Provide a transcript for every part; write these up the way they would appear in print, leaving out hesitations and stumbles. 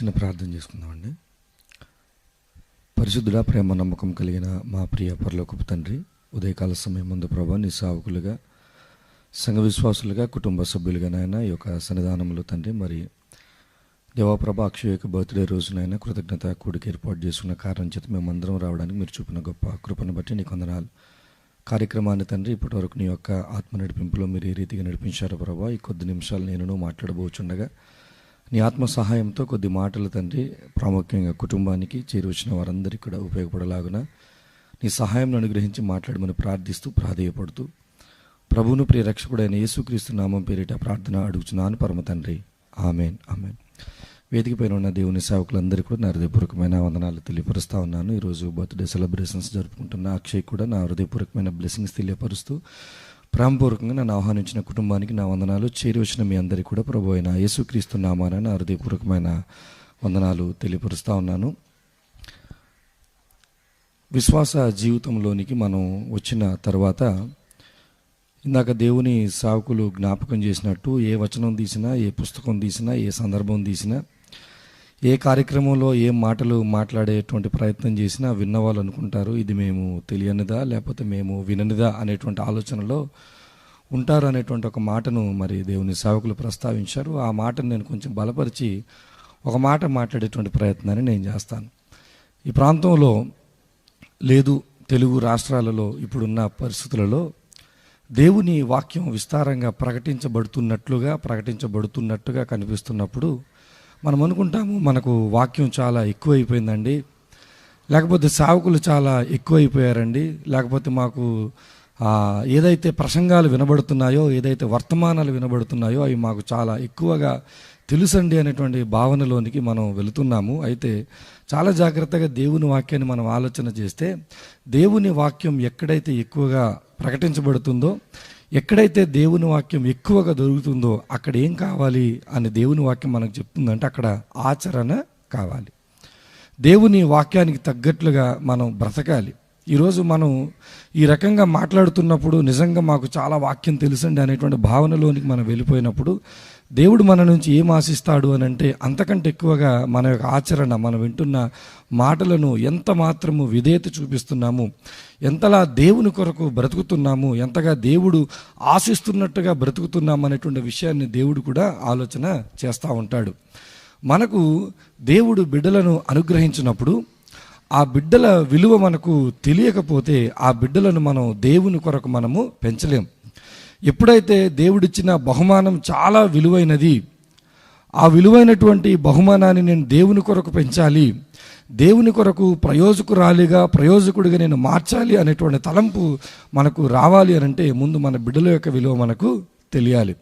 చిన్న ప్రార్థన చేసుకుందామండి. పరిశుద్ధుడా, ప్రేమ నమ్మకం కలిగిన మా ప్రియ పరలోకపు తండ్రి, ఉదయకాల సమయం ముందు ప్రభా నీ సేవకులుగా, సంఘ విశ్వాసులుగా, కుటుంబ సభ్యులుగా నాయన ఈ యొక్క సన్నిధానంలో తండ్రి, మరి దేవాప్రభ అక్షయ యొక్క బర్త్డే రోజునైనా కృతజ్ఞత కూడికి ఏర్పాటు చేసుకున్న కారణం చేత మేమందరం రావడానికి మీరు చూపిన గొప్ప కృపను బట్టి నీకు వందనాలు. కార్యక్రమాన్ని తండ్రి ఇప్పటి వరకు నీ యొక్క ఆత్మ నడిపింపులో మీరు ఏ రీతిగా నడిపించారో ప్రభా, ఈ కొద్ది నిమిషాలు నేను మాట్లాడబోచుండగా నీ ఆత్మ సహాయంతో కొద్ది మాటలు తండ్రి ప్రాముఖ్యంగా కుటుంబానికి చేరువచ్చిన వారందరికీ కూడా ఉపయోగపడలాగున నీ సహాయం అనుగ్రహించి మాట్లాడమని ప్రార్థిస్తూ ప్రాధేయపడుతూ ప్రభువును ప్రియ రక్షకుడైన యేసుక్రీస్తు నామం పేరిట ప్రార్థన అడుగుచున్నాను పరమ తండ్రి, ఆమెన్ ఆమెన్. వేదిక పైన ఉన్న దేవుని సేవకులందరికీ కూడా నా హృదయపూర్వకమైన వందనాలు తెలియపరుస్తూ ఉన్నాను. ఈరోజు బర్త్డే సెలబ్రేషన్స్ జరుపుకుంటున్న అక్షయ్ కూడా నా హృదయపూర్వకమైన బ్లెస్సింగ్స్ తెలియపరుస్తూ ప్రేమపూర్వకంగా నన్ను ఆహ్వానించిన కుటుంబానికి నా వందనాలు, చేరి వచ్చిన మీ అందరికీ కూడా ప్రభు అయిన యేసుక్రీస్తు నామాన నా హృదయపూర్వకమైన వందనాలు తెలియపరుస్తూ ఉన్నాను. విశ్వాస జీవితంలోనికి మనం వచ్చిన తర్వాత ఇందాక దేవుని సేవకులు జ్ఞాపకం చేసినట్టు ఏ వచనం తీసినా, ఏ పుస్తకం తీసినా, ఏ సందర్భం తీసినా, ఏ కార్యక్రమంలో ఏ మాటలు మాట్లాడేటువంటి ప్రయత్నం చేసినా విన్నవాళ్ళు అనుకుంటారు ఇది మేము తెలియనిదా లేకపోతే మేము విననిదా అనేటువంటి ఆలోచనలో ఉంటారు అనేటువంటి ఒక మాటను మరి దేవుని సేవకులు ప్రస్తావించారు. ఆ మాటను నేను కొంచెం బలపరిచి ఒక మాట మాట్లాడేటువంటి ప్రయత్నాన్ని నేను చేస్తాను. ఈ ప్రాంతంలో లేదు, తెలుగు రాష్ట్రాలలో ఇప్పుడున్న పరిస్థితులలో దేవుని వాక్యం విస్తారంగా ప్రకటించబడుతున్నట్టుగా కనిపిస్తున్నప్పుడు మనం అనుకుంటాము మనకు వాక్యం చాలా ఎక్కువైపోయిందండి, లేకపోతే సేవకులు చాలా ఎక్కువైపోయారండి, లేకపోతే మాకు ఏదైతే ప్రసంగాలు వినబడుతున్నాయో, ఏదైతే వర్తమానాలు వినబడుతున్నాయో అవి మాకు చాలా ఎక్కువగా తెలుసండి అనేటువంటి భావనలోనికి మనం వెళుతున్నాము. అయితే చాలా జాగ్రత్తగా దేవుని వాక్యాన్ని మనం ఆలోచన చేస్తే దేవుని వాక్యం ఎక్కడైతే ఎక్కువగా ప్రకటించబడుతుందో, ఎక్కడైతే దేవుని వాక్యం ఎక్కువగా దొరుకుతుందో అక్కడ ఏం కావాలి అని దేవుని వాక్యం మనకు చెప్తుందంటే అక్కడ ఆచరణ కావాలి. దేవుని వాక్యానికి తగ్గట్లుగా మనం బ్రతకాలి. ఈరోజు మనం ఈ రకంగా మాట్లాడుతున్నప్పుడు నిజంగా మాకు చాలా వాక్యం తెలుసండి అనేటువంటి భావనలోనికి మనం వెళ్ళిపోయినప్పుడు దేవుడు మన నుంచి ఏం ఆశిస్తాడు అని అంటే అంతకంటే ఎక్కువగా మన యొక్క ఆచరణ, మనం వింటున్న మాటలను ఎంత మాత్రము విధేయత చూపిస్తున్నాము, ఎంతలా దేవుని కొరకు బ్రతుకుతున్నాము, ఎంతగా దేవుడు ఆశిస్తున్నట్టుగా బ్రతుకుతున్నాము అనేటువంటి విషయాన్ని దేవుడు కూడా ఆలోచన చేస్తూ ఉంటాడు. మనకు దేవుడు బిడ్డలను అనుగ్రహించినప్పుడు ఆ బిడ్డల విలువ మనకు తెలియకపోతే ఆ బిడ్డలను మనం దేవుని కొరకు మనము పెంచలేం. ఎప్పుడైతే దేవుడిచ్చిన బహుమానం చాలా విలువైనది, ఆ విలువైనటువంటి బహుమానాన్ని నేను దేవుని కొరకు పెంచాలి, దేవుని కొరకు ప్రయోజకుడిగా నేను మార్చాలి అనేటువంటి తలంపు మనకు రావాలి అని అంటే ముందు మన బిడ్డల యొక్క విలువ మనకు తెలియాలి.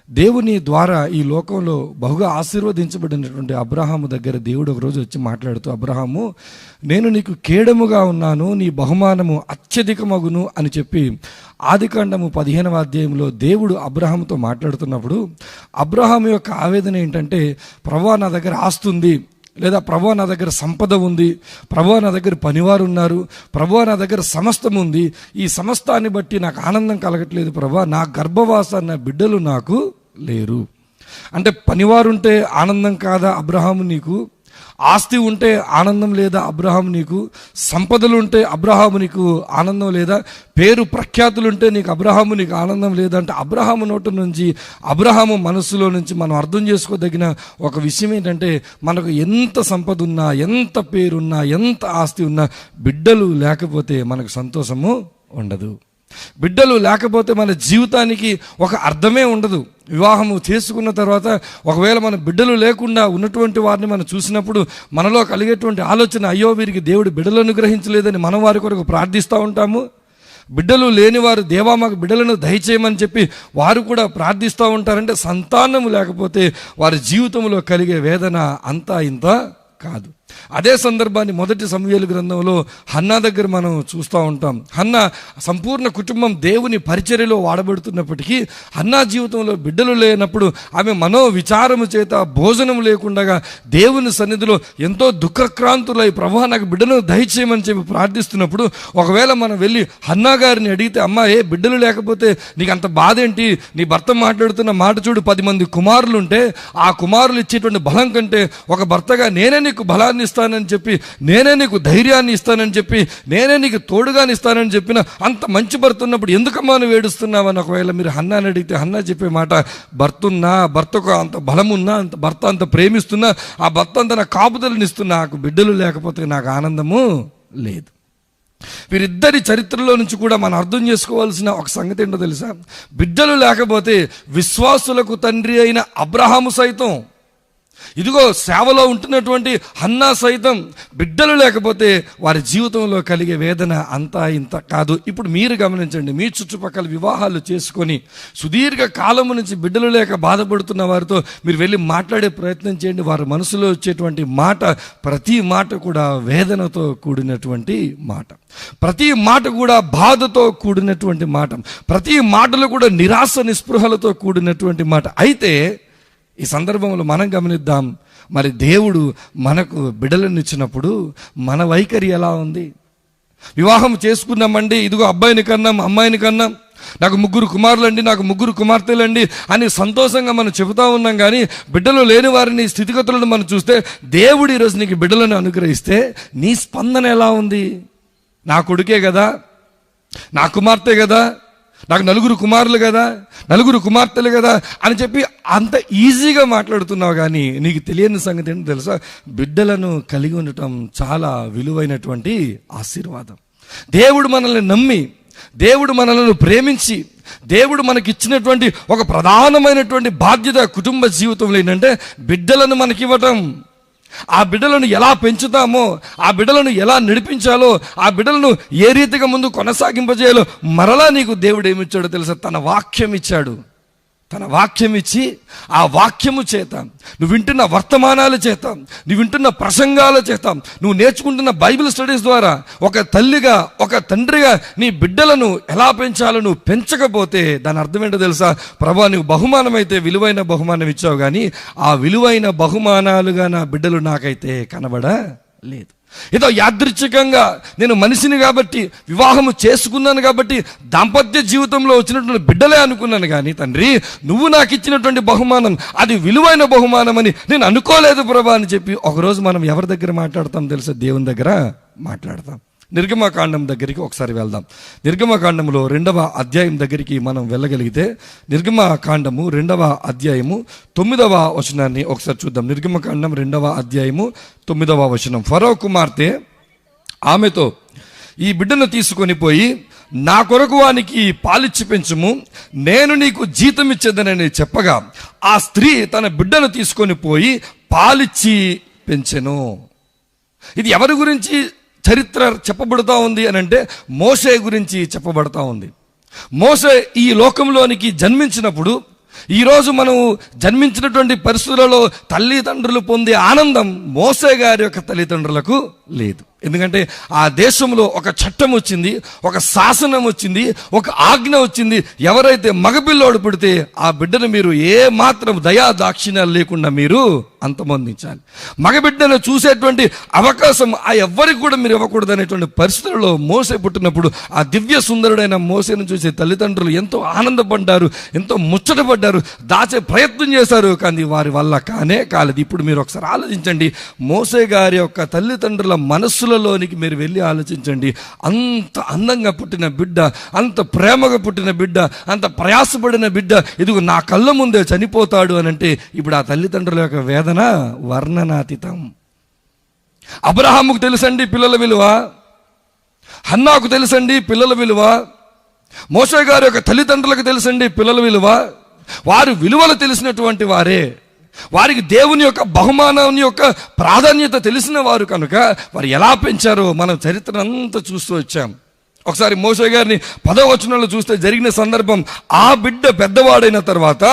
దేవుని ద్వారా ఈ లోకంలో బహుగా ఆశీర్వదించబడినటువంటి అబ్రహాము దగ్గర దేవుడు ఒకరోజు వచ్చి మాట్లాడుతూ, అబ్రహాము నేను నీకు కేడముగా ఉన్నాను, నీ బహుమానము అత్యధికమగును అని చెప్పి ఆదికాండము 15వ అధ్యాయంలో దేవుడు అబ్రహాముతో మాట్లాడుతున్నప్పుడు అబ్రహాము యొక్క ఆవేదన ఏంటంటే, ప్రభువా నా దగ్గర ఆస్తి ఉంది, లేదా ప్రభువా నా దగ్గర సంపద ఉంది, ప్రభువా నా దగ్గర పనివారు ఉన్నారు, ప్రభువా నా దగ్గర సమస్తం ఉంది, ఈ సమస్తాన్ని బట్టి నాకు ఆనందం కలగట్లేదు ప్రభువా, నా గర్భవాస నా బిడ్డలు నాకు లేరు. అంటే పనివారుంటే ఆనందం కాదా అబ్రహాము నీకు? ఆస్తి ఉంటే ఆనందం లేదా అబ్రహాము నీకు? సంపదలు ఉంటే అబ్రహాము నీకు ఆనందం లేదా? పేరు ప్రఖ్యాతులుంటే అబ్రహాము నీకు ఆనందం లేదా? అంటే అబ్రహాము నోటి నుంచి, అబ్రహాము మనస్సులో నుంచి మనం అర్థం చేసుకోదగిన ఒక విషయం ఏంటంటే, మనకు ఎంత సంపద ఉన్నా, ఎంత పేరున్నా, ఎంత ఆస్తి ఉన్నా బిడ్డలు లేకపోతే మనకు సంతోషము ఉండదు. బిడ్డలు లేకపోతే మన జీవితానికి ఒక అర్థమే ఉండదు. వివాహము చేసుకున్న తర్వాత ఒకవేళ మన బిడ్డలు లేకుండా ఉన్నటువంటి వారిని మనం చూసినప్పుడు మనలో కలిగేటువంటి ఆలోచన, అయ్యో వీరికి దేవుడు బిడ్డలు అనుగ్రహించలేదని మనం వారి కొరకు ప్రార్థిస్తూ ఉంటాము. బిడ్డలు లేని వారు దేవా మాకు బిడ్డలను దయచేయమని చెప్పి వారు కూడా ప్రార్థిస్తూ ఉంటారంటే సంతానము లేకపోతే వారి జీవితంలో కలిగే వేదన అంతా ఇంత కాదు. అదే సందర్భాన్ని మొదటి సమూయేలు గ్రంథంలో హన్నా దగ్గర మనం చూస్తూ ఉంటాం. హన్నా సంపూర్ణ కుటుంబం దేవుని పరిచర్యలో వాడబడుతున్నప్పటికీ హన్నా జీవితంలో బిడ్డలు లేనప్పుడు ఆమె మనో విచారము చేత భోజనం లేకుండా దేవుని సన్నిధిలో ఎంతో దుఃఖక్రాంతులై ప్రభువా నాకు బిడ్డను దయచేయమని చెప్పి ప్రార్థిస్తున్నప్పుడు, ఒకవేళ మనం వెళ్ళి హన్నా గారిని అడిగితే, అమ్మా బిడ్డలు లేకపోతే నీకు అంత బాధ ఏంటి, నీ భర్త మాట్లాడుతున్న మాట చూడు, 10 మంది కుమారులు ఉంటే ఆ కుమారులు ఇచ్చేటువంటి బలం కంటే ఒక భర్తగా నేనే నీకు బలాన్ని ఇస్తానని చెప్పి, నేనే నీకు ధైర్యాన్ని ఇస్తానని చెప్పి, నేనే నీకు తోడుగాని ఇస్తానని చెప్పిన అంత మంచి భర్త ఉన్నప్పుడు ఎందుకమ్మా నువ్వు ఏడుస్తున్నావని ఒకవేళ మీరు హన్నాని అడిగితే, హన్నా చెప్పే మాట, భర్తకు అంత బలమున్నా, అంత భర్త అంత ప్రేమిస్తున్నా, ఆ భర్త అంత నా కాపుదలనిస్తున్నా, నాకు బిడ్డలు లేకపోతే నాకు ఆనందము లేదు. వీరిద్దరి చరిత్రలో నుంచి కూడా మనం అర్థం చేసుకోవాల్సిన ఒక సంగతి ఏంటో తెలుసా? బిడ్డలు లేకపోతే విశ్వాసులకు తండ్రి అయిన అబ్రహాము సైతం, ఇదిగో సేవలో ఉంటున్నటువంటి హన్నా సైతం బిడ్డలు లేకపోతే వారి జీవితంలో కలిగే వేదన అంతా ఇంత కాదు. ఇప్పుడు మీరు గమనించండి, మీ చుట్టుపక్కల వివాహాలు చేసుకొని సుదీర్ఘ కాలము నుంచి బిడ్డలు లేక బాధపడుతున్న వారితో మీరు వెళ్ళి మాట్లాడే ప్రయత్నం చేయండి. వారి మనసులో వచ్చేటువంటి మాట, ప్రతి మాట కూడా వేదనతో కూడినటువంటి మాట, ప్రతి మాట కూడా బాధతో కూడినటువంటి మాట, ప్రతి మాటలు కూడా నిరాశ నిస్పృహలతో కూడినటువంటి మాట. అయితే ఈ సందర్భంలో మనం గమనిద్దాం, మరి దేవుడు మనకు బిడ్డలను ఇచ్చినప్పుడు మన వైఖరి ఎలా ఉంది? వివాహం చేసుకున్నామండి, ఇదిగో అబ్బాయిని కన్నాం, అమ్మాయిని కన్నాం, నాకు 3 కుమారులండి, నాకు 3 కుమార్తెలండి అని సంతోషంగా మనం చెబుతా ఉన్నాం. కానీ బిడ్డలు లేని వారిని స్థితిగతులను మనం చూస్తే, దేవుడు ఈరోజు నీకు బిడ్డలను అనుగ్రహిస్తే నీ స్పందన ఎలా ఉంది? నా కొడుకే కదా, నా కుమార్తె కదా, నాకు 4 కుమారులు కదా, 4 కుమార్తెలు కదా అని చెప్పి అంత ఈజీగా మాట్లాడుతున్నావు. కానీ నీకు తెలియని సంగతి ఏంటో తెలుసా? బిడ్డలను కలిగి ఉండటం చాలా విలువైనటువంటి ఆశీర్వాదం. దేవుడు మనల్ని నమ్మి, దేవుడు మనల్ని ప్రేమించి, దేవుడు మనకిచ్చినటువంటి ఒక ప్రధానమైనటువంటి బాధ్యత కుటుంబ జీవితంలో ఏంటంటే బిడ్డలను మనకివ్వటం. ఆ బిడ్డలను ఎలా పెంచుతామో, ఆ బిడ్డలను ఎలా నడిపించాలో, ఆ బిడ్డలను ఏ రీతిగా ముందు కొనసాగింపజేయాలో మరలా నీకు దేవుడు ఏమిచ్చాడో తెలుసా? తన వాక్యం ఇచ్చాడు. తన వాక్యం ఇచ్చి ఆ వాక్యము చేత, నువ్వు వింటున్న వర్తమానాల చేత, నువ్వు వింటున్న ప్రసంగాల చేత, నువ్వు నేర్చుకుంటున్న బైబిల్ స్టడీస్ ద్వారా ఒక తల్లిగా, ఒక తండ్రిగా నీ బిడ్డలను ఎలా పెంచాలో నువ్వు పెంచకపోతే దాని అర్థం ఏంటో తెలుసా? ప్రభువా నువ్వు బహుమానం అయితే విలువైన బహుమానం ఇచ్చావు, కానీ ఆ విలువైన బహుమానాలుగా నా బిడ్డలు నాకైతే కనబడలేదు. ఏదో యాదృచ్ఛికంగా నేను మనిషిని కాబట్టి, వివాహము చేసుకున్నాను కాబట్టి దాంపత్య జీవితంలో వచ్చినటువంటి బిడ్డలే అనుకున్నాను. కానీ తండ్రి నువ్వు నాకు ఇచ్చినటువంటి బహుమానం అది విలువైన బహుమానం అని నేను అనుకోలేదు ప్రభా అని చెప్పి ఒకరోజు మనం ఎవరి దగ్గర మాట్లాడతాం తెలుసా? దేవుని దగ్గర మాట్లాడతాం. నిర్గమకాండం దగ్గరికి ఒకసారి వెళ్దాం. నిర్గమకాండంలో 2వ అధ్యాయం దగ్గరికి మనం వెళ్ళగలిగితే, నిర్గమకాండము 2వ అధ్యాయము 9వ వచనాన్ని ఒకసారి చూద్దాం. నిర్గమకాండం 2వ అధ్యాయము 9వ వచనం. ఫరో కుమార్తె ఆమెతో, ఈ బిడ్డను తీసుకొని పోయి నా కొరకు వానికి పాలిచ్చి పెంచుము, నేను నీకు జీతం ఇచ్చేదనని చెప్పగా ఆ స్త్రీ తన బిడ్డను తీసుకొని పోయి పాలిచ్చి పెంచెను. ఇది ఎవరి గురించి చరిత్ర చెప్పబడుతూ ఉంది అని అంటే మోషే గురించి చెప్పబడతా ఉంది. మోషే ఈ లోకంలోనికి జన్మించినప్పుడు, ఈరోజు మనం జన్మించినటువంటి పరిస్థితులలో తల్లిదండ్రులు పొందే ఆనందం మోషే గారి యొక్క తల్లిదండ్రులకు లేదు. ఎందుకంటే ఆ దేశంలో ఒక చట్టం వచ్చింది, ఒక శాసనం వచ్చింది, ఒక ఆజ్ఞ వచ్చింది. ఎవరైతే మగపిల్లోడు పుడితే ఆ బిడ్డను మీరు ఏ మాత్రం దయా దాక్షిణ్యాలు లేకుండా మీరు అంతమొందించాలి. మగబిడ్డను చూసేటువంటి అవకాశం ఆ ఎవ్వరికి కూడా మీరు ఇవ్వకూడదు అనేటువంటి పరిస్థితుల్లో మోసే పుట్టినప్పుడు ఆ దివ్య సుందరుడైన మోసేను చూసే తల్లిదండ్రులు ఎంతో ఆనందపడ్డారు, ఎంతో ముచ్చటపడ్డారు, దాచే ప్రయత్నం చేశారు. కానీ వారి వల్ల కానే కాలేదు. ఇప్పుడు మీరు ఒకసారి ఆలోచించండి, మోసే గారి యొక్క తల్లిదండ్రుల మనస్సులలోనికి మీరు వెళ్ళి ఆలోచించండి. అంత అందంగా పుట్టిన బిడ్డ, అంత ప్రేమగా పుట్టిన బిడ్డ, అంత ప్రయాసపడిన బిడ్డ ఇదిగో నా కళ్ళ ముందే చనిపోతాడు అని అంటే ఇప్పుడు ఆ తల్లిదండ్రుల యొక్క వేదన వర్ణనాతీతం. అబ్రహాముకు తెలుసండి పిల్లల విలువ, హన్నాకు తెలుసండి పిల్లల విలువ, మోషే గారి యొక్క తల్లిదండ్రులకు తెలుసండి పిల్లల విలువ. వారి విలువలు తెలిసినటువంటి వారే, వారికి దేవుని యొక్క బహుమానం యొక్క ప్రాధాన్యత తెలిసిన వారు కనుక వారు ఎలా పెంచారో మనం చరిత్ర అంతా చూస్తూ వచ్చాం. ఒకసారి మోషే గారిని 10వ వచనంలో చూస్తే జరిగిన సందర్భం, ఆ బిడ్డ పెద్దవాడైన తర్వాత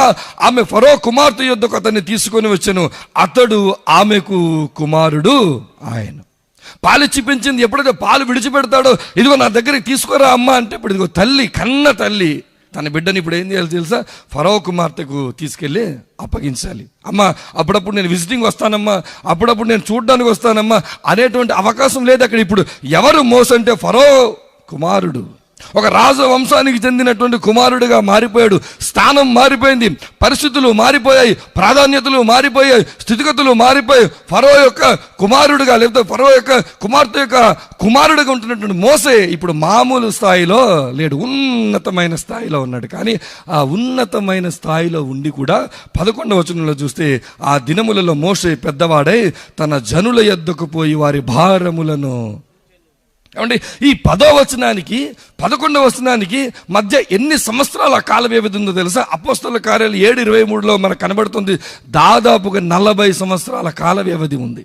ఆమె ఫరో కుమార్తె యొద్దకు అతన్ని తీసుకొని వచ్చెను, అతడు ఆమెకు కుమారుడు ఆయన. పాలిచ్చి పెంచింది, ఎప్పుడైతే పాలు విడిచిపెడతాడో, ఇదిగో నా దగ్గరికి తీసుకురా అమ్మ అంటే, ఇప్పుడు ఇదిగో తల్లి, కన్న తల్లి తన బిడ్డని ఇప్పుడు ఏం చేయాలి తెలుసా? ఫరో కుమార్తెకు తీసుకెళ్ళి అప్పగించాలి. అమ్మ అప్పుడప్పుడు నేను విజిటింగ్ వస్తానమ్మా, అప్పుడప్పుడు నేను చూడడానికి వస్తానమ్మా అనేటువంటి అవకాశం లేదు అక్కడ. ఇప్పుడు ఎవరు మోసే అంటే ఫరో కుమారుడు, ఒక రాజు వంశానికి చెందినటువంటి కుమారుడిగా మారిపోయాడు. స్థానం మారిపోయింది, పరిస్థితులు మారిపోయాయి, ప్రాధాన్యతలు మారిపోయాయి, స్థితిగతులు మారిపోయాయి. ఫరో యొక్క కుమారుడిగా, లేకపోతే ఫరో యొక్క కుమార్తె యొక్క కుమారుడిగా ఉంటున్నటువంటి మోసే ఇప్పుడు మామూలు స్థాయిలో లేడు, ఉన్నతమైన స్థాయిలో ఉన్నాడు. కానీ ఆ ఉన్నతమైన స్థాయిలో ఉండి కూడా 11వ వచనంలో చూస్తే, ఆ దినములలో మోసే పెద్దవాడై తన జనుల యొద్దకు పోయి వారి భారములను. ఏమండి, ఈ 10వ వచనానికి 11వ వచనానికి మధ్య ఎన్ని సంవత్సరాల కాల వ్యవధి ఉందో తెలుసా? అపోస్తలుల కార్యాలు 7:23లో మనకు కనబడుతుంది, దాదాపుగా 40 సంవత్సరాల కాల వ్యవధి ఉంది.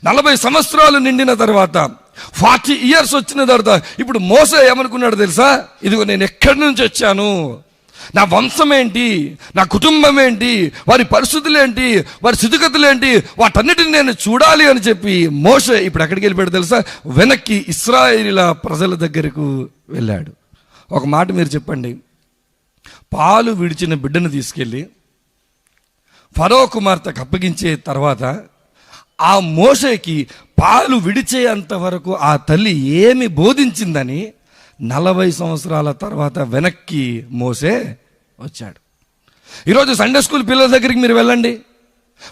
40 సంవత్సరాలు నిండిన తర్వాత, 40 years వచ్చిన తర్వాత ఇప్పుడు మోసే ఏమనుకున్నాడు తెలుసా? ఇదిగో నేను ఎక్కడి నుంచి వచ్చాను, నా వంశం ఏంటి, నా కుటుంబం ఏంటి, వారి పరిస్థితులు ఏంటి, వారి స్థితిగతులు ఏంటి, వాటన్నిటిని నేను చూడాలి అని చెప్పి మోషే ఇప్పుడు ఎక్కడికి వెళ్ళిపోయాడు తెలుసా? వెనక్కి ఇశ్రాయేలీల ప్రజల దగ్గరకు వెళ్ళాడు. ఒక మాట మీరు చెప్పండి, పాలు విడిచిన బిడ్డను తీసుకెళ్ళి ఫరో కుమార్తెకు అప్పగించే తర్వాత ఆ మోషేకి పాలు విడిచేంత వరకు ఆ తల్లి ఏమి బోధించిందని 40 సంవత్సరాల తర్వాత వెనక్కి మోసే వచ్చాడు. ఈరోజు సండే స్కూల్ పిల్లల దగ్గరికి మీరు వెళ్ళండి,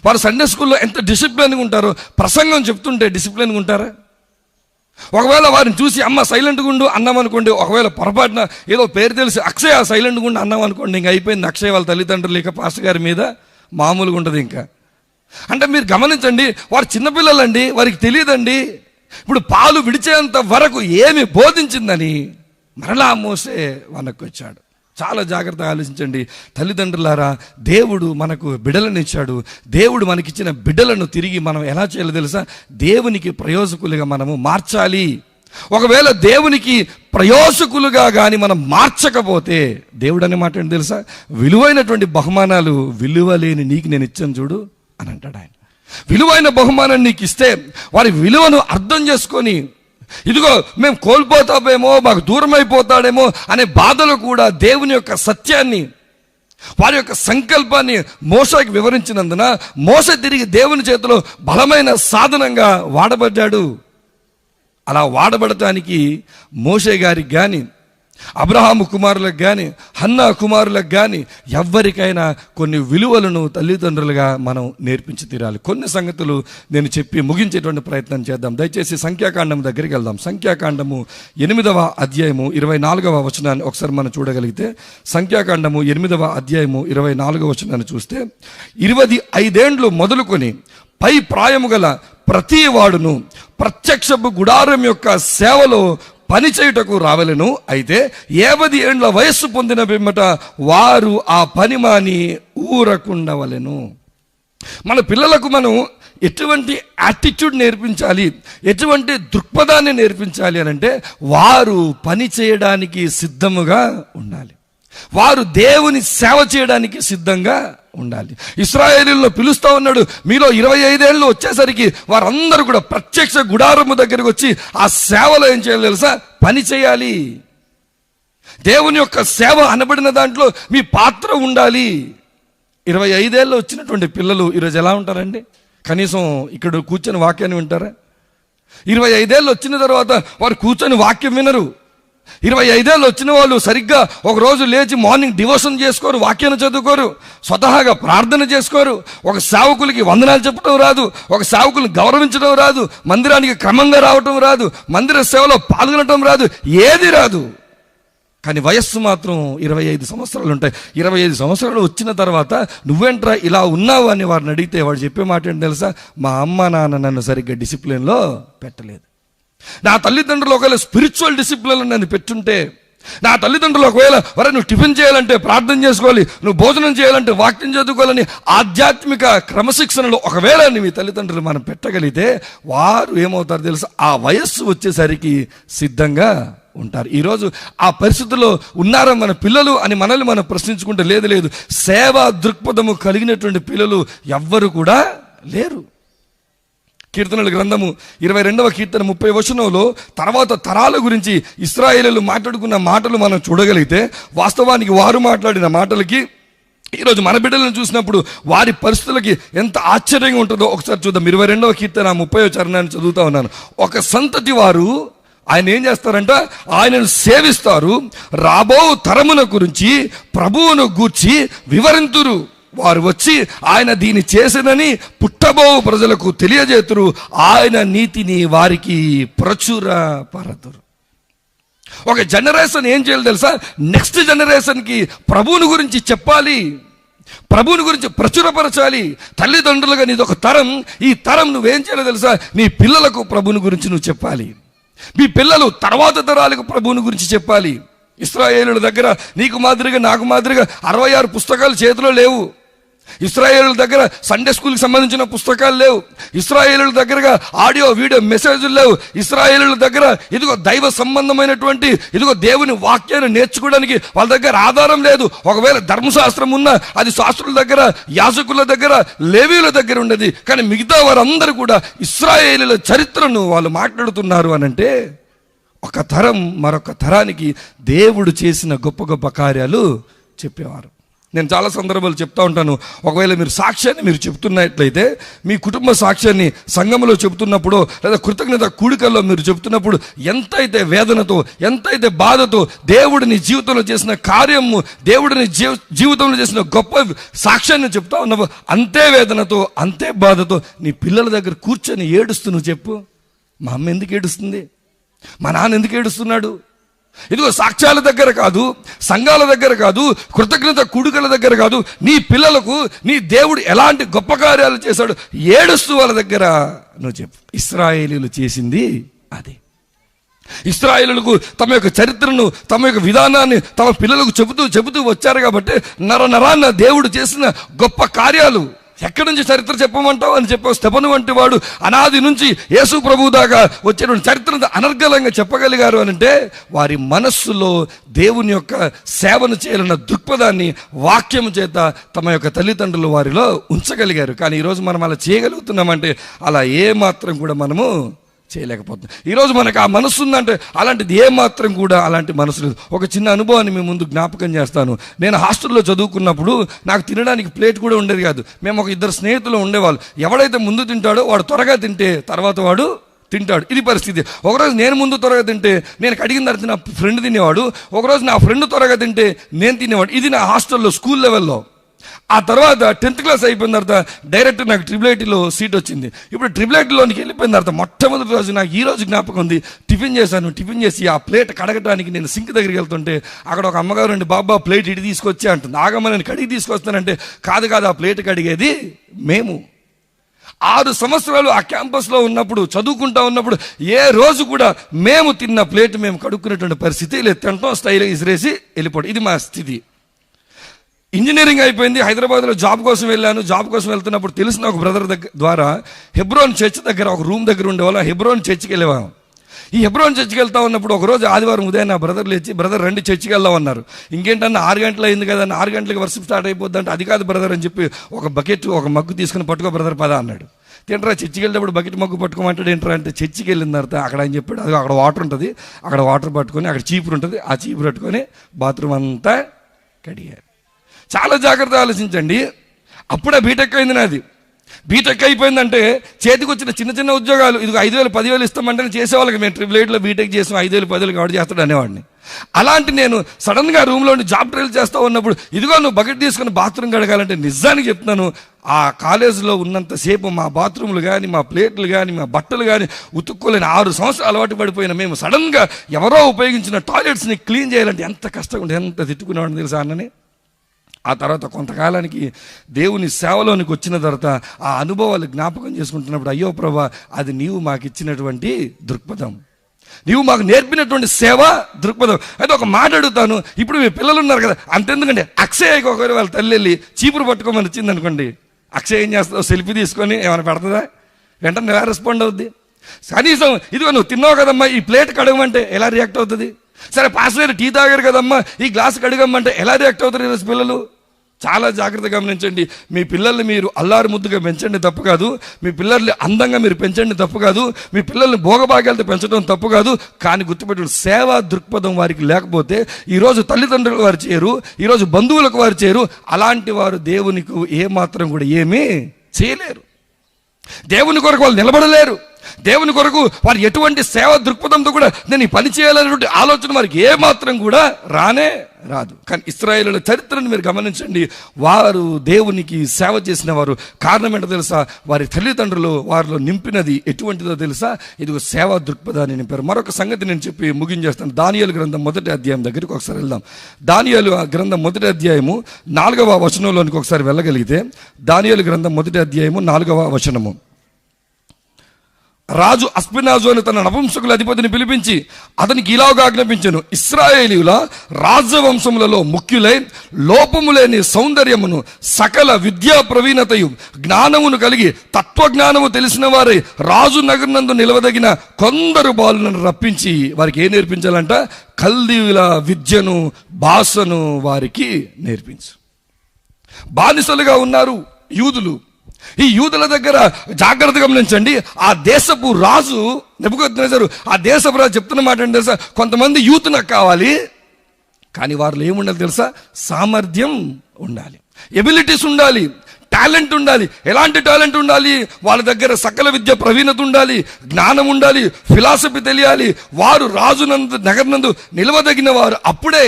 వారు సండే స్కూల్లో ఎంత డిసిప్లిన్గా ఉంటారో, ప్రసంగం చెప్తుంటే డిసిప్లిన్గా ఉంటారా? ఒకవేళ వారిని చూసి అమ్మ సైలెంట్గా ఉండు అన్నాం అనుకోండి, ఒకవేళ పొరపాటున ఏదో పేరు తెలిసి అక్షయ సైలెంట్గా ఉండు అన్నాం అనుకోండి, ఇంక అయిపోయింది. అక్షయ వాళ్ళ తల్లిదండ్రులు ఇక పాస్టర్ గారి మీద మామూలుగా ఉంటుంది. ఇంకా అంటే మీరు గమనించండి, వారు చిన్నపిల్లలండి, వారికి తెలియదండి. ఇప్పుడు పాలు విడిచేంత వరకు ఏమి బోధించిందని మరలా మోసే వెనక్కి వచ్చాడు. చాలా జాగ్రత్తగా ఆలోచించండి తల్లిదండ్రులారా, దేవుడు మనకు బిడ్డలను ఇచ్చాడు. దేవుడు మనకిచ్చిన బిడ్డలను తిరిగి మనం ఎలా చేయాలో తెలుసా? దేవునికి ప్రయోజకులుగా మనము మార్చాలి. ఒకవేళ దేవునికి ప్రయోజకులుగా కానీ మనం మార్చకపోతే, దేవుడు అనే మాట ఏంటి తెలుసా? విలువైనటువంటి బహుమానాలు విలువలేని నీకు నేను ఇచ్చాను చూడు అని అంటాడు ఆయన. విలువైన బహుమానాన్ని నీకు ఇస్తే వారి విలువను అర్థం చేసుకొని, ఇదిగో మేము కోల్పోతామేమో, మాకు దూరం అయిపోతాడేమో అనే బాధలు కూడా దేవుని యొక్క సత్యాన్ని, వారి యొక్క సంకల్పాన్ని మోషేకి వివరించినందున మోషే తిరిగి దేవుని చేతిలో బలమైన సాధనంగా వాడబడ్డాడు. అలా వాడబడటానికి మోషే గారికి కానీ, అబ్రహాము కుమారులకు కానీ, హన్నా కుమారులకు కానీ ఎవ్వరికైనా కొన్ని విలువలను తల్లిదండ్రులుగా మనం నేర్పించి తీరాలి. కొన్ని సంగతులు నేను చెప్పి ముగించేటువంటి ప్రయత్నం చేద్దాం. దయచేసి సంఖ్యాకాండం దగ్గరికి వెళ్దాం. సంఖ్యాకాండము 8వ అధ్యాయము 24వ వచనాన్ని ఒకసారి మనం చూడగలిగితే, సంఖ్యాకాండము 8వ అధ్యాయము 24వ వచనాన్ని చూస్తే, 25 ఏండ్లు మొదలుకొని పై ప్రాయము గల ప్రతి వాడును ప్రత్యక్షపు గుడారం యొక్క సేవలో పని చేయుటకు రావలెను. అయితే 50 ఏండ్ల వయస్సు పొందిన పిమ్మట వారు ఆ పని మాని ఊరకుండవలెను. మన పిల్లలకు మనం ఎటువంటి యాటిట్యూడ్ నేర్పించాలి, ఎటువంటి దృక్పథాన్ని నేర్పించాలి అని అంటే, వారు పని చేయడానికి సిద్ధముగా ఉండాలి, వారు దేవుని సేవ చేయడానికి సిద్ధంగా ఉండాలి. ఇశ్రాయేలీయులను పిలుస్తూ ఉన్నాడు. మీలో 25 ఏళ్ళు వచ్చేసరికి వారందరూ కూడా ప్రత్యక్ష గుడారము దగ్గరికి వచ్చి ఆ సేవలో ఏం చేయాలి తెలుసా? పని చేయాలి. దేవుని యొక్క సేవ అనబడిన దాంట్లో మీ పాత్ర ఉండాలి. 25 ఏళ్ళు వచ్చినటువంటి పిల్లలు ఈరోజు ఎలా ఉంటారండి? కనీసం ఇక్కడ కూర్చొని వాక్యాన్ని వింటారా? 25 ఏళ్ళు వచ్చిన తర్వాత వారు కూర్చొని వాక్యం వినరు. 25 ఏళ్ళు వచ్చిన వాళ్ళు సరిగ్గా ఒక రోజు లేచి మార్నింగ్ డివోషన్ చేసుకోరు, వాక్యాన్ని చదువుకోరు, స్వతహాగా ప్రార్థన చేసుకోరు, ఒక సేవకులకి వందనాలు చెప్పడం రాదు, ఒక సేవకులను గౌరవించడం రాదు, మందిరానికి క్రమంగా రావటం రాదు, మందిర సేవలో పాల్గొనటం రాదు, ఏది రాదు. కానీ వయస్సు మాత్రం 25 సంవత్సరాలు ఉంటాయి. 25 సంవత్సరాలు వచ్చిన తర్వాత నువ్వేంట్రా ఇలా ఉన్నావు అని వారిని అడిగితే వాడు చెప్పే మాట ఏంటి తెలుసా? మా అమ్మ నాన్న నన్ను సరిగ్గా డిసిప్లిన్లో పెట్టలేదు. నా తల్లిదండ్రులు ఒకవేళ స్పిరిచువల్ డిసిప్లిన్లో నన్ను పెట్టుంటే, నా తల్లిదండ్రులు ఒకవేళ వరే నువ్వు టిఫిన్ చేయాలంటే ప్రార్థన చేసుకోవాలి, నువ్వు భోజనం చేయాలంటే వాక్యం చదువుకోవాలని ఆధ్యాత్మిక క్రమశిక్షణలో ఒకవేళ నీ తల్లిదండ్రులు మనం పెట్టగలిగితే వారు ఏమవుతారు తెలుసా? ఆ వయస్సు వచ్చేసరికి సిద్ధంగా ఉంటారు. ఈరోజు ఆ పరిస్థితుల్లో ఉన్నారా మన పిల్లలు అని మనల్ని మనం ప్రశ్నించుకుంటే లేదు, సేవా దృక్పథము కలిగినటువంటి పిల్లలు ఎవ్వరు కూడా లేరు. కీర్తనల గ్రంథము 22వ కీర్తన 30వ వచనంలో తర్వాత తరాల గురించి ఇశ్రాయేలీయులు మాట్లాడుకున్న మాటలు మనం చూడగలిగితే, వాస్తవానికి వారు మాట్లాడిన మాటలకి ఈరోజు మన బిడ్డలను చూసినప్పుడు వారి పరిస్థితులకి ఎంత ఆశ్చర్యంగా ఉంటుందో ఒకసారి చూద్దాం. 22వ కీర్తన 30వ చరణాన్ని చదువుతా ఉన్నాను. ఒక సంతతి వారు ఆయన ఏం చేస్తారంట, ఆయనను సేవిస్తారు, రాబో తరముల గురించి ప్రభువును గూర్చి వివరింతురు. వారు వచ్చి ఆయన దీన్ని చేసినని పుట్టబో ప్రజలకు తెలియజేతురు, ఆయన నీతిని వారికి ప్రచురపరతురు. ఒక జనరేషన్ ఏం చేయాలి తెలుసా, నెక్స్ట్ జనరేషన్కి ప్రభువుని గురించి చెప్పాలి, ప్రభువుని గురించి ప్రచురపరచాలి. తల్లిదండ్రులుగా నీది ఒక తరం, ఈ తరం నువ్వేం చేయాలో తెలుసా, నీ పిల్లలకు ప్రభువుని గురించి నువ్వు చెప్పాలి. మీ పిల్లలు తర్వాత తరాలకు ప్రభువుని గురించి చెప్పాలి. ఇశ్రాయేలుల దగ్గర నీకు మాదిరిగా నాకు మాదిరిగా 66 పుస్తకాలు చేతిలో లేవు. ఇశ్రాయేలుల దగ్గర సండే స్కూల్కి సంబంధించిన పుస్తకాలు లేవు. ఇశ్రాయేలుల దగ్గరగా ఆడియో వీడియో మెసేజ్లు లేవు. ఇశ్రాయేలుల దగ్గర ఇదిగో దైవ సంబంధమైనటువంటి ఇదిగో దేవుని వాక్యాన్ని నేర్చుకోవడానికి వాళ్ళ దగ్గర ఆధారం లేదు. ఒకవేళ ధర్మశాస్త్రం ఉన్నా అది శాస్త్రుల దగ్గర, యాజకుల దగ్గర, లేవీయుల దగ్గర ఉండేది. కానీ మిగతా వారందరూ కూడా ఇశ్రాయేలుల చరిత్రను వాళ్ళు మాట్లాడుతున్నారు అని అంటే, ఒక తరం మరొక తరానికి దేవుడు చేసిన గొప్ప గొప్ప కార్యాలు చెప్పేవారు. నేను చాలా సందర్భాలు చెప్తా ఉంటాను. ఒకవేళ మీరు సాక్ష్యాన్ని మీరు చెప్తున్నట్లయితే, మీ కుటుంబ సాక్ష్యాన్ని సంఘంలో చెబుతున్నప్పుడు లేదా కృతజ్ఞత కూడికల్లో మీరు చెబుతున్నప్పుడు ఎంతైతే వేదనతో, ఎంతైతే బాధతో దేవుడు నీ జీవితంలో చేసిన కార్యము, దేవుడు నీ జీవితంలో చేసిన గొప్ప సాక్ష్యాన్ని చెప్తా ఉన్నావు, అంతే వేదనతో, అంతే బాధతో నీ పిల్లల దగ్గర కూర్చొని ఏడుస్తూ నువ్వు చెప్పు, మా అమ్మ ఎందుకు ఏడుస్తుంది, మా నాన్న ఎందుకు ఏడుస్తున్నాడు. ఇదిగో సాక్ష్యాల దగ్గర కాదు, సంఘాల దగ్గర కాదు, కృతజ్ఞత కూడికల దగ్గర కాదు, నీ పిల్లలకు నీ దేవుడు ఎలాంటి గొప్ప కార్యాలు చేశాడు ఏడుస్తూ వాళ్ళ దగ్గర నువ్వు చెప్పు. ఇశ్రాయేలీయులు చేసింది అది. ఇశ్రాయేలీయులకు తమ యొక్క చరిత్రను, తమ యొక్క విధానాన్ని తమ పిల్లలకు చెబుతూ వచ్చారు కాబట్టి నరాన్న దేవుడు చేసిన గొప్ప కార్యాలు ఎక్కడి నుంచి చరిత్ర చెప్పమంటావు అని చెప్పావు. స్తెఫను వంటి వాడు అనాది నుంచి యేసు ప్రభువు దాకా వచ్చేటువంటి చరిత్రను అనర్గళంగా చెప్పగలిగారు అని అంటే, వారి మనస్సులో దేవుని యొక్క సేవను చేయాలన్న దృక్పథాన్ని వాక్యము చేత తమ యొక్క తల్లిదండ్రులు వారిలో ఉంచగలిగారు. కానీ ఈరోజు మనం అలా చేయగలుగుతున్నామంటే అలా ఏమాత్రం కూడా మనము చేయలేకపోతున్నాం. ఈరోజు మనకు ఆ మనసు ఉందంటే అలాంటిది ఏమాత్రం కూడా అలాంటి మనసు లేదు. ఒక చిన్న అనుభవాన్ని మీ ముందు జ్ఞాపకం చేస్తాను. నేను హాస్టల్లో చదువుకున్నప్పుడు నాకు తినడానికి ప్లేట్ కూడా ఉండేది కాదు. మేము ఒక 2 స్నేహితులు ఉండేవాళ్ళు. ఎవడైతే ముందు తింటాడో వాడు త్వరగా తింటే తర్వాత వాడు తింటాడు. ఇది పరిస్థితి. ఒకరోజు నేను ముందు త్వరగా తింటే నేను అడిగిన తర్వాత నా ఫ్రెండ్ తినేవాడు. ఒకరోజు నా ఫ్రెండ్ త్వరగా తింటే నేను తినేవాడు. ఇది నా హాస్టల్లో స్కూల్ లెవెల్లో. ఆ తర్వాత 10th క్లాస్ అయిపోయిన తర్వాత డైరెక్ట్ నాకు IIITలో సీట్ వచ్చింది. ఇప్పుడు IIITలోనికి వెళ్ళిపోయిన తర్వాత మొట్టమొదటి రోజు నాకు ఈ రోజు జ్ఞాపకం ఉంది. టిఫిన్ చేసి ఆ ప్లేట్ కడగడానికి నేను సింక్ దగ్గరికి వెళ్తుంటే అక్కడ ఒక అమ్మగారు అండి, బాబా ప్లేట్ ఇటు తీసుకొచ్చే అంటుంది. ఆగమ్మ నేను కడిగి తీసుకొస్తానంటే, కాదు ఆ ప్లేట్ కడిగేది మేము. 6 సంవత్సరాలు ఆ క్యాంపస్లో ఉన్నప్పుడు, చదువుకుంటా ఉన్నప్పుడు ఏ రోజు కూడా మేము తిన్న ప్లేట్ మేము కడుక్కునేటువంటి పరిస్థితి లేదు. తినటం స్టైల్ ఇసిరేసి వెళ్ళిపోవడం, ఇది మా స్థితి. ఇంజనీరింగ్ అయిపోయింది, హైదరాబాద్లో జాబ్ కోసం వెళ్ళాను. జాబ్ కోసం వెళ్తున్నప్పుడు తెలిసిన ఒక బ్రదర్ ద్వారా హెబ్రోన్ చర్చ్ దగ్గర ఒక రూమ్ దగ్గర ఉండేవాళ్ళం. హెబ్రోన్ చర్చ్కి వెళ్ళేవాళ్ళం. ఈ హెబ్రోన్ చర్చ్కి వెళ్తా ఉన్నప్పుడు ఒకరోజు ఆదివారం ఉదయం నా బ్రదర్ లేచి, బ్రదర్ రండి చర్చ్కి వెళ్దాం అన్నారు. ఇంకేంటన్నా 6 గంటలు అయింది కదా, 6 గంటలకు వర్షిప్ స్టార్ట్ అయిపోద్ది అంటే, అది కాదు బ్రదర్ అని చెప్పి ఒక బకెట్ ఒక మగ్గు తీసుకుని పట్టుకో బ్రదర్ పద అన్నాడు. తింటరా చర్చికి వెళ్ళేటప్పుడు బకెట్ మగ్గు పట్టుకోమంటాడు. ఏంటరా అంటే, చర్చికి వెళ్ళిన తర్వాత అక్కడ ఆయన చెప్పాడు, అది అక్కడ వాటర్ ఉంటుంది, అక్కడ వాటర్ పట్టుకొని అక్కడ చీపురు ఉంటుంది, ఆ చీపురు పట్టుకొని బాత్రూమ్ అంతా కడిగారు. చాలా జాగ్రత్తగా ఆలోచించండి. అప్పుడే బీటెక్ అయింది నాది. బీటెక్ అయిపోయిందంటే చేతికి వచ్చిన చిన్న ఉద్యోగాలు, ఇదిగో 5,000 10,000 ఇస్తామంటే చేసేవాళ్ళకి. మేము IIITలో బీటెక్ చేసాం, 5,000 10,000 కాబట్టి చేస్తాడు అనేవాడిని. అలాంటి నేను సడన్గా రూమ్లో ఉండి జాబ్ ట్రైల్ చేస్తూ ఉన్నప్పుడు, ఇదిగో నువ్వు బకెట్ తీసుకుని బాత్రూమ్ కడగాలంటే, నిజానికి చెప్తున్నాను, ఆ కాలేజీలో ఉన్నంతసేపు మా బాత్రూమ్లు కానీ, మా ప్లేట్లు కానీ, మా బట్టలు కానీ ఉతుక్కోలేని 6 సంవత్సరాలు అలవాటు పడిపోయిన మేము సడన్గా ఎవరో ఉపయోగించిన టాయిలెట్స్ని క్లీన్ చేయాలంటే ఎంత కష్టంగా ఉంటుంది, ఎంత తిట్టుకునేవాడిని తెలుసా అన్నని. ఆ తర్వాత కొంతకాలానికి దేవుని సేవలోనికి వచ్చిన తర్వాత ఆ అనుభవాలు జ్ఞాపకం చేసుకుంటున్నప్పుడు, అయ్యో ప్రభా, అది నీవు మాకు ఇచ్చినటువంటి దృక్పథం, నీవు మాకు నేర్పినటువంటి సేవ దృక్పథం. అయితే ఒక మాట అడుగుతాను, ఇప్పుడు మీ పిల్లలు ఉన్నారు కదా, అంతెందుకంటే అక్షయకి ఒకవేళ వాళ్ళ తల్లి వెళ్ళి చీపురు పట్టుకోమని వచ్చింది అనుకోండి, అక్షయ్ ఏం చేస్తావు, సెల్ఫీ తీసుకొని ఏమైనా పెడుతుందా? వెంటనే ఎలా రెస్పాండ్ అవుద్ది? కనీసం ఇదిగో నువ్వు తిన్నావు కదమ్మా ఈ ప్లేట్ కడగమంటే ఎలా రియాక్ట్ అవుతుంది? సరే పాస్టర్ గారు టీ తాగారు కదమ్మా, ఈ గ్లాస్ కడిగమ్మంటే ఎలా రియాక్ట్ అవుతారు ఈరోజు పిల్లలు? చాలా జాగ్రత్తగా గమనించండి. మీ పిల్లల్ని మీరు అల్లారు ముద్దుగా పెంచండి, తప్పు కాదు. మీ పిల్లల్ని అందంగా మీరు పెంచండి, తప్పు కాదు. మీ పిల్లల్ని భోగభాగ్యాలతో పెంచడం తప్పు కాదు. కానీ గుర్తుపెట్టు, సేవా దృక్పథం వారికి లేకపోతే ఈరోజు తల్లిదండ్రులకు వారు చేయరు, ఈరోజు బంధువులకు వారు చేయరు. అలాంటి వారు దేవునికి ఏమాత్రం కూడా ఏమీ చేయలేరు. దేవుని కొరకు వాళ్ళు నిలబడలేరు. దేవుని కొరకు వారు ఎటువంటి సేవా దృక్పథంతో కూడా నేను ఈ పని చేయాలనేటువంటి ఆలోచన వారికి ఏమాత్రం కూడా రానే రాదు. కానీ ఇశ్రాయేలుల చరిత్రను మీరు గమనించండి. వారు దేవునికి సేవ చేసిన వారు. కారణం ఏంటో తెలుసా? వారి తల్లిదండ్రులు వారిలో నింపినది ఎటువంటిదో తెలుసా? ఇది సేవా దృక్పథాన్ని నింపారు. మరొక సంగతి నేను చెప్పి ముగించేస్తాను. దానియేలు గ్రంథం 1వ అధ్యాయం దగ్గరికి ఒకసారి వెళ్దాం. దానియేలు గ్రంథం 1వ అధ్యాయము 4వ వచనంలోనికి ఒకసారి వెళ్ళగలిగితే, దానియేలు గ్రంథం 1వ అధ్యాయము 4వ వచనము. రాజు అస్పెనాజు అని తన నపుంసకుల అధిపతిని పిలిపించి అతనికి ఇలాగా ఆజ్ఞాపించెను, ఇశ్రాయేలీయుల రాజవంశములలో ముఖ్యులై లోపము లేని సౌందర్యమును సకల విద్యా ప్రవీణతయు జ్ఞానమును కలిగి తత్వజ్ఞానము తెలిసిన వారై రాజు నగరనందు నిలవదగిన కొందరు బాలులను రప్పించి వారికి ఏం నేర్పించాలంట? కల్దీయుల విద్యను, భాషను వారికి నేర్పించు. బానిసలుగా ఉన్నారు యూదులు. ఈ యూదుల దగ్గర జాగ్రత్తగా గమనించండి. ఆ దేశపు రాజు నెబుకద్నెజరు, ఆ దేశపు రాజు చెప్తున్న మాట ఏంటి తెలుసా? కొంతమంది యూత్ నాకు కావాలి, కానీ వారిలో ఏముండాలి తెలుసా? సామర్థ్యం ఉండాలి, ఎబిలిటీస్ ఉండాలి, టాలెంట్ ఉండాలి. ఎలాంటి టాలెంట్ ఉండాలి? వాళ్ళ దగ్గర సకల విద్య ప్రవీణత ఉండాలి, జ్ఞానం ఉండాలి, ఫిలాసఫీ తెలియాలి. వారు రాజునందు నగరనందు నిలవదగిన వారు. అప్పుడే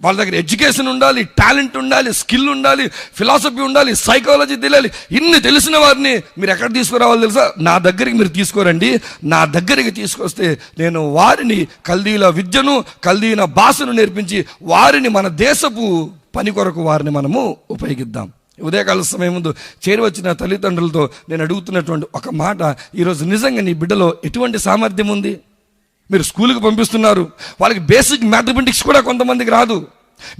వాళ్ళ దగ్గర ఎడ్యుకేషన్ ఉండాలి, టాలెంట్ ఉండాలి, స్కిల్ ఉండాలి, ఫిలాసఫీ ఉండాలి, సైకాలజీ తెలియాలి. ఇన్ని తెలిసిన వారిని మీరు ఎక్కడ తీసుకురావాలి తెలుసా? నా దగ్గరికి మీరు తీసుకురండి. నా దగ్గరికి తీసుకొస్తే నేను వారిని కల్దీల విద్యను, కల్దీన భాషను నేర్పించి వారిని మన దేశపు పని కొరకు వారిని మనము ఉపయోగిద్దాం. ఉదయకాల సమయం ముందు చేరువచ్చిన తల్లిదండ్రులతో నేను అడుగుతున్నటువంటి ఒక మాట, ఈరోజు నిజంగా నీ బిడ్డలో ఎటువంటి సామర్థ్యం ఉంది? మీరు స్కూల్కి పంపిస్తున్నారు, వాళ్ళకి బేసిక్ మ్యాథమెటిక్స్ కూడా కొంతమందికి రాదు.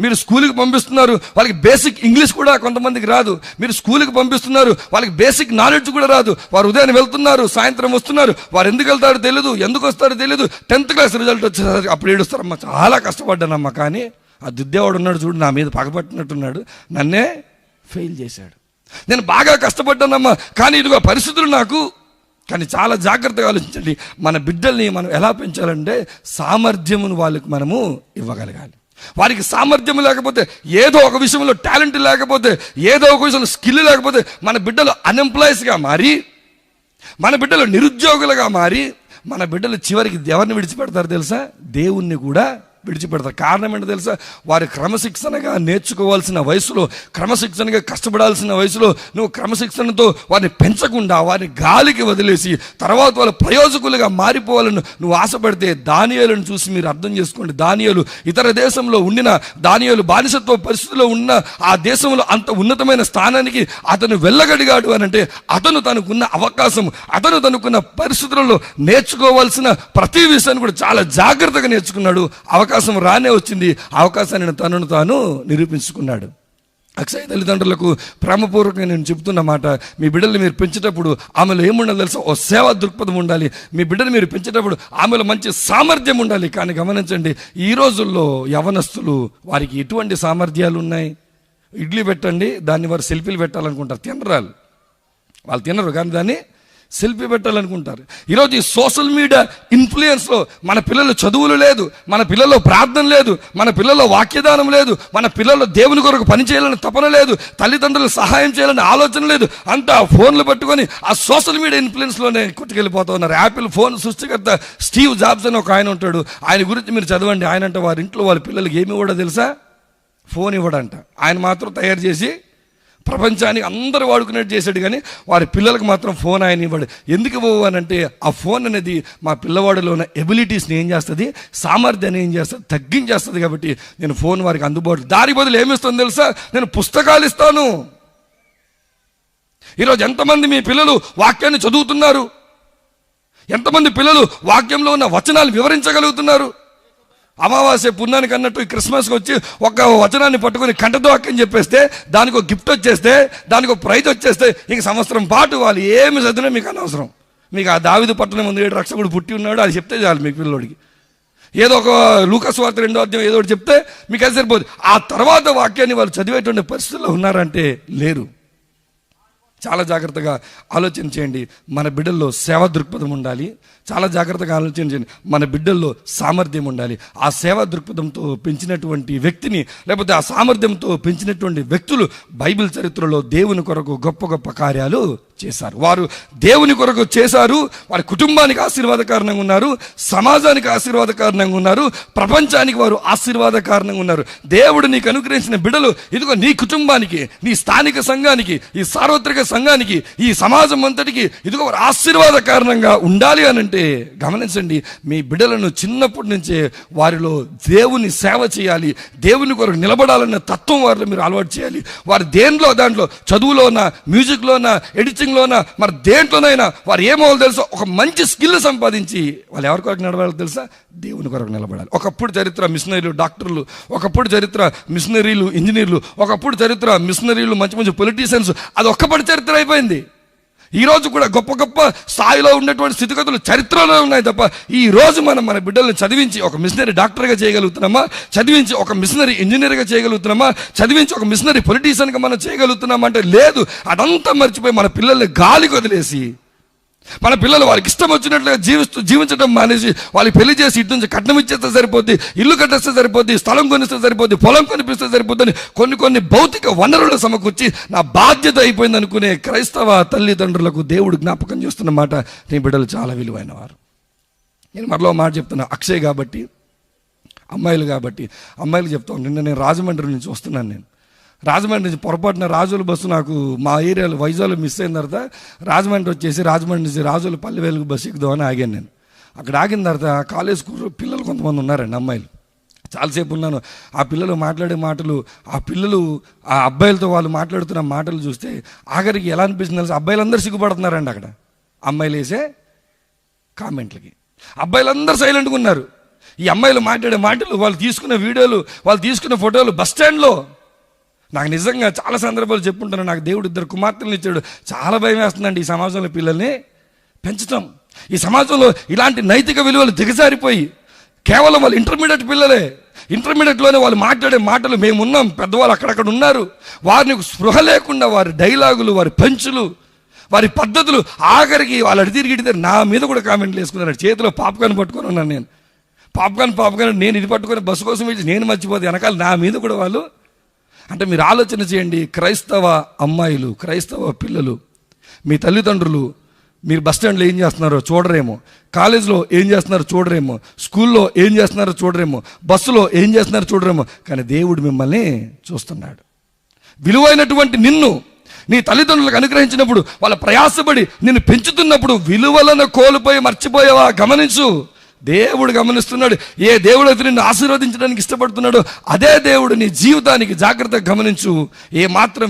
మీరు స్కూల్కి పంపిస్తున్నారు, వాళ్ళకి బేసిక్ ఇంగ్లీష్ కూడా కొంతమందికి రాదు. మీరు స్కూల్కి పంపిస్తున్నారు, వాళ్ళకి బేసిక్ నాలెడ్జ్ కూడా రాదు. వారు ఉదయాన్నే వెళ్తున్నారు, సాయంత్రం వస్తున్నారు. వారు ఎందుకు వెళ్తారో తెలియదు, ఎందుకు వస్తారో తెలియదు. 10th క్లాస్ రిజల్ట్ వచ్చేసరికి అప్పుడు ఏడుస్తారమ్మా, చాలా కష్టపడ్డానమ్మా, కానీ ఆ దిద్దేవాడు ఉన్నాడు చూడు, నా మీద పగపట్టినట్టున్నాడు, నన్నే ఫెయిల్ చేశాడు. నేను బాగా కష్టపడ్డానమ్మా, కానీ ఇదిగో పరిస్థితులు నాకు. కానీ చాలా జాగ్రత్తగా ఆలోచించండి. మన బిడ్డల్ని మనం ఎలా పెంచాలంటే సామర్థ్యమును వాళ్ళకి మనము ఇవ్వగలగాలి. వారికి సామర్థ్యం లేకపోతే, ఏదో ఒక విషయంలో టాలెంట్ లేకపోతే, ఏదో ఒక విషయంలో స్కిల్ లేకపోతే మన బిడ్డలు అన్ఎంప్లాయీస్గా మారి, మన బిడ్డలు నిరుద్యోగులుగా మారి, మన బిడ్డలు చివరికి ఎవరిని విడిచిపెడతారు తెలుసా? దేవుణ్ణి కూడా విడిచిపెడతారు. కారణం ఏంటో తెలుసా? వారి క్రమశిక్షణగా నేర్చుకోవాల్సిన వయసులో, క్రమశిక్షణగా కష్టపడాల్సిన వయసులో నువ్వు క్రమశిక్షణతో వారిని పెంచకుండా వారిని గాలికి వదిలేసి తర్వాత వాళ్ళ ప్రయోజకులుగా మారిపోవాలని నువ్వు ఆశపడితే, దానియేలును చూసి మీరు అర్థం చేసుకోండి. దానియేలు ఇతర దేశంలో ఉండిన, దానియేలు బానిసత్వ పరిస్థితిలో ఉన్న ఆ దేశంలో అంత ఉన్నతమైన స్థానానికి అతను వెళ్ళగలిగాడు అని అంటే, అతను తనకున్న అవకాశం, అతను తనకున్న పరిస్థితులలో నేర్చుకోవాల్సిన ప్రతి విషయాన్ని కూడా చాలా జాగ్రత్తగా నేర్చుకున్నాడు. అవకాశం రానే వచ్చింది, అవకాశాన్ని తనను తాను నిరూపించుకున్నాడు. అక్షయ తల్లిదండ్రులకు ప్రేమపూర్వకంగా నేను చెప్తున్న మాట, మీ బిడ్డలు మీరు పెంచేటప్పుడు ఆమెలో ఏముండాలి తెలుసా? ఓ సేవా దృక్పథం ఉండాలి. మీ బిడ్డలు మీరు పెంచేటప్పుడు ఆమెలో మంచి సామర్థ్యం ఉండాలి. కానీ గమనించండి, ఈ రోజుల్లో యవనస్తులు వారికి ఎటువంటి సామర్థ్యాలు ఉన్నాయి? ఇడ్లీ పెట్టండి, దాన్ని వారు సెల్ఫీలు పెట్టాలనుకుంటారు. తినరాలు, వాళ్ళు తినరు, కానీ దాన్ని సెల్ఫీ పెట్టాలనుకుంటారు. ఈరోజు ఈ సోషల్ మీడియా ఇన్ఫ్లుయెన్స్లో మన పిల్లలు చదువులు లేదు, మన పిల్లల్లో ప్రార్థన లేదు, మన పిల్లల్లో వాక్యదానం లేదు, మన పిల్లల్లో దేవుని కొరకు పని చేయాలని తపన లేదు, తల్లిదండ్రులకు సహాయం చేయాలని ఆలోచన లేదు. అంతా ఫోన్లు పట్టుకొని ఆ సోషల్ మీడియా ఇన్ఫ్లుయెన్స్లోనే కొట్టుకెళ్ళిపోతూ ఉన్నారు. యాపిల్ ఫోన్ సృష్టికర్త స్టీవ్ జాబ్స్ అని ఒక ఆయన ఉంటాడు. ఆయన గురించి మీరు చదవండి. ఆయన అంటే వారి ఇంట్లో వాళ్ళ పిల్లలకి ఏమి ఇవ్వడో తెలుసా? ఫోన్ ఇవ్వడంట. ఆయన మాత్రం తయారు చేసి ప్రపంచానికి అందరూ వాడుకునేట్టు చేశాడు, కానీ వారి పిల్లలకు మాత్రం ఫోన్ ఆయన ఇవ్వడు. ఎందుకు ఇవ్వనంటే, ఆ ఫోన్ అనేది మా పిల్లవాడిలో ఉన్న ఎబిలిటీస్ని ఏం చేస్తుంది? సామర్థ్యాన్ని ఏం చేస్తుంది? తగ్గించేస్తుంది. కాబట్టి నేను ఫోన్ వారికి అందుబాటులో, దాని బదులు ఏమిస్తాను తెలుసా? నేను పుస్తకాలు ఇస్తాను. ఈరోజు ఎంతమంది మీ పిల్లలు వాక్యాన్ని చదువుతున్నారు? ఎంతమంది పిల్లలు వాక్యంలో ఉన్న వచనాలు వివరించగలుగుతున్నారు? అమావాస్య పుణ్యానికి అన్నట్టు ఈ క్రిస్మస్కి వచ్చి ఒక వచనాన్ని పట్టుకొని కంటతో వాక్యం చెప్పేస్తే, దానికి ఒక గిఫ్ట్ వచ్చేస్తే, దానికి ఒక ప్రైజ్ వచ్చేస్తే, ఇంక సంవత్సరం పాటు వాళ్ళు ఏమి చదివినా మీకు అనవసరం. మీకు ఆ దావీదు పట్టణం ముందు 7 రక్షకుడు పుట్టి ఉన్నాడు, అది చెప్తే చాలు మీకు పిల్లోడికి. ఏదో ఒక లూకాసు వార్త 2వ అధ్యాయం ఏదో ఒకటి చెప్తే మీకు అది సరిపోదు. ఆ తర్వాత వాక్యాన్ని వాళ్ళు చదివేటువంటి పరిస్థితుల్లో ఉన్నారంటే లేరు. చాలా జాగ్రత్తగా ఆలోచన చేయండి. మన బిడ్డల్లో సేవా దృక్పథం ఉండాలి. చాలా జాగ్రత్తగా ఆలోచన చేయండి. మన బిడ్డల్లో సామర్థ్యం ఉండాలి. ఆ సేవా దృక్పథంతో పెంచినటువంటి వ్యక్తిని, లేకపోతే ఆ సామర్థ్యంతో పెంచినటువంటి వ్యక్తులు బైబిల్ చరిత్రలో దేవుని కొరకు గొప్ప గొప్ప కార్యాలు చేశారు. వారు దేవుని కొరకు చేశారు. వారి కుటుంబానికి ఆశీర్వాద కారణంగా ఉన్నారు, సమాజానికి ఆశీర్వాద కారణంగా ఉన్నారు, ప్రపంచానికి వారు ఆశీర్వాద కారణంగా ఉన్నారు. దేవుడు నీకు అనుగ్రహించిన బిడ్డలు ఇదిగో నీ కుటుంబానికి, నీ స్థానిక సంఘానికి, ఈ సార్వత్రిక సంఘానికి, ఈ సమాజం అంతటికి ఇదిగో వారు ఆశీర్వాద కారణంగా ఉండాలి అని అంటే గమనించండి, మీ బిడ్డలను చిన్నప్పటి నుంచే వారిలో దేవుని సేవ చేయాలి, దేవుని కొరకు నిలబడాలన్న తత్వం వారిలో మీరు అలవాటు చేయాలి. వారు దాంట్లో చదువులోనా, మ్యూజిక్లోనా, ఎడిటింగ్లోనా, మరి దేంట్లోనైనా వారు ఏమవ్వాలో తెలుసా, ఒక మంచి స్కిల్ సంపాదించి వాళ్ళు ఎవరి కొరకు నిలబడాలో తెలుసా, దేవుని కొరకు నిలబడాలి. ఒకప్పుడు చరిత్ర మిషనరీలు డాక్టర్లు, ఒకప్పుడు చరిత్ర మిషనరీలు ఇంజనీర్లు, ఒకప్పుడు చరిత్ర మిషనరీలు మంచి మంచి పొలిటీషియన్స్. అది ఒక్కపడి చరిత్ర అయిపోయింది. ఈరోజు కూడా గొప్ప గొప్ప స్థాయిలో ఉన్నటువంటి స్థితిగతులు చరిత్రలో ఉన్నాయి తప్ప ఈ రోజు మనం మన బిడ్డలను చదివించి ఒక మిషనరీ డాక్టర్గా చేయగలుగుతున్నామా, చదివించి ఒక మిషనరీ ఇంజనీర్గా చేయగలుగుతున్నామా, చదివించి ఒక మిషనరీ పొలిటీషియన్గా మనం చేయగలుగుతున్నామా అంటే లేదు. అదంతా మర్చిపోయి మన పిల్లల్ని గాలికి వదిలేసి, మన పిల్లలు వారికి ఇష్టం వచ్చినట్లుగా జీవించడం మానేసి వాళ్ళకి పెళ్లి చేసి ఇటు నుంచి కట్నం ఇచ్చేస్తే సరిపోద్ది, ఇల్లు కట్టేస్తే సరిపోద్ది, స్థలం కొనిస్తే సరిపోద్ది, పొలం కొనిపిస్తే సరిపోద్ది, కొన్ని భౌతిక వనరులు సమకూర్చి నా బాధ్యత అయిపోయింది అనుకునే క్రైస్తవ తల్లిదండ్రులకు దేవుడు జ్ఞాపకం చేస్తున్న మాట, నీ బిడ్డలు చాలా విలువైన వారు. నేను మరలో మాట చెప్తున్నా, అక్షయ్ కాబట్టి, అమ్మాయిలు కాబట్టి, అమ్మాయిలు చెప్తాను. నిన్న నేను రాజమండ్రి నుంచి వస్తున్నాను. నేను రాజమండ్రి నుంచి పొరపాటున రాజోలు బస్సు నాకు మా ఏరియాలో వైజాగ్లో మిస్ అయిన తర్వాత రాజమండ్రి వచ్చేసి రాజమండ్రి నుంచి రాజోలు పల్లెవేలుగు బస్సు ఎక్కుదామని ఆగాను. నేను అక్కడ ఆగిన తర్వాత కాలేజ్ పిల్లలు కొంతమంది ఉన్నారండి, అమ్మాయిలు. చాలాసేపు ఉన్నాను. ఆ పిల్లలు మాట్లాడే మాటలు, ఆ పిల్లలు ఆ అబ్బాయిలతో వాళ్ళు మాట్లాడుతున్న మాటలు చూస్తే ఆఖరికి ఎలా అనిపిస్తుంది తెలుసు, అబ్బాయిలందరూ సిగ్గుపడుతున్నారండి. అక్కడ అమ్మాయిలు వేసే కామెంట్లకి అబ్బాయిలందరూ సైలెంట్గా ఉన్నారు. ఈ అమ్మాయిలు మాట్లాడే మాటలు, వాళ్ళు తీసుకున్న వీడియోలు, వాళ్ళు తీసుకున్న ఫోటోలు బస్ స్టాండ్లో నాకు నిజంగా చాలా సందర్భాలు చెప్పుంటాను. నాకు దేవుడు 2 కుమార్తెలను ఇచ్చాడు. చాలా భయం వేస్తుందండి ఈ సమాజంలో పిల్లల్ని పెంచుతాం. ఈ సమాజంలో ఇలాంటి నైతిక విలువలు దిగజారిపోయి కేవలం వాళ్ళు ఇంటర్మీడియట్ పిల్లలే. ఇంటర్మీడియట్లోనే వాళ్ళు మాట్లాడే మాటలు, మేమున్నాం, పెద్దవాళ్ళు అక్కడక్కడ ఉన్నారు, వారిని స్పృహ లేకుండా వారి డైలాగులు, వారి పంచులు, వారి పద్ధతులు, ఆఖరికి వాళ్ళు అడితిరిగిడితే నా మీద కూడా కామెంట్లు వేసుకున్నారు. చేతిలో పాప్కార్న్ పట్టుకొని ఉన్నాను నేను. పాప్కార్న్ నేను ఇది పట్టుకొని బస్సు కోసం వెళ్ళి నేను మర్చిపోతే వెనకాల నా మీద కూడా వాళ్ళు. అంటే మీరు ఆలోచన చేయండి, క్రైస్తవ అమ్మాయిలు, క్రైస్తవ పిల్లలు, మీ తల్లిదండ్రులు మీరు బస్ స్టాండ్లో ఏం చేస్తున్నారో చూడరేమో, కాలేజీలో ఏం చేస్తున్నారో చూడరేమో, స్కూల్లో ఏం చేస్తున్నారో చూడరేమో, బస్సులో ఏం చేస్తున్నారో చూడరేమో, కానీ దేవుడు మిమ్మల్ని చూస్తున్నాడు. విలువైనటువంటి నిన్ను నీ తల్లిదండ్రులకు అనుగ్రహించినప్పుడు, వాళ్ళ ప్రయాసపడి నిన్ను పెంచుతున్నప్పుడు విలువలను కోల్పోయి మర్చిపోయావా గమనించు. దేవుడు గమనిస్తున్నాడు. ఏ దేవుడు అయితే నిన్ను ఆశీర్వదించడానికి ఇష్టపడుతున్నాడో అదే దేవుడు నీ జీవితానికి జాగ్రత్తగా గమనించు. ఏ మాత్రం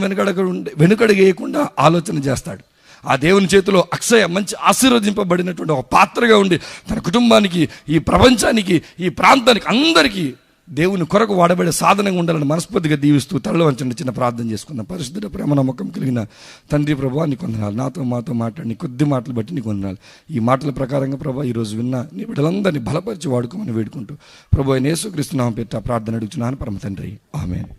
వెనుకడుగేయకుండా ఆలోచన చేస్తాడు. ఆ దేవుని చేతిలో అక్షయ మంచి ఆశీర్వదింపబడినటువంటి ఒక పాత్రగా ఉండి తన కుటుంబానికి, ఈ ప్రపంచానికి, ఈ ప్రాంతానికి, అందరికీ దేవుని కొరకు వాడబడే సాధనంగా ఉండాలని మనస్ఫూర్తిగా దీవిస్తూ తలలో వంచండి. చిన్న ప్రార్థన చేసుకుందాం. పరిశుద్ధ ప్రేమ నమ్మకం కలిగిన తండ్రి ప్రభువా, నీకు వందనాలు. మాతో మాట్లాడి నీ కొద్ది మాటలు బట్టి నీకు వందనాలు. ఈ మాటల ప్రకారంగా ప్రభా ఈరోజు విన్న నీ బిడ్డలందరినీ బలపరిచి వాడుకోమని వేడుకుంటూ ప్రభు యేసుక్రీస్తు నామమున ప్రార్థన అడుగుచున్నాను పరమ తండ్రి, ఆమేన్.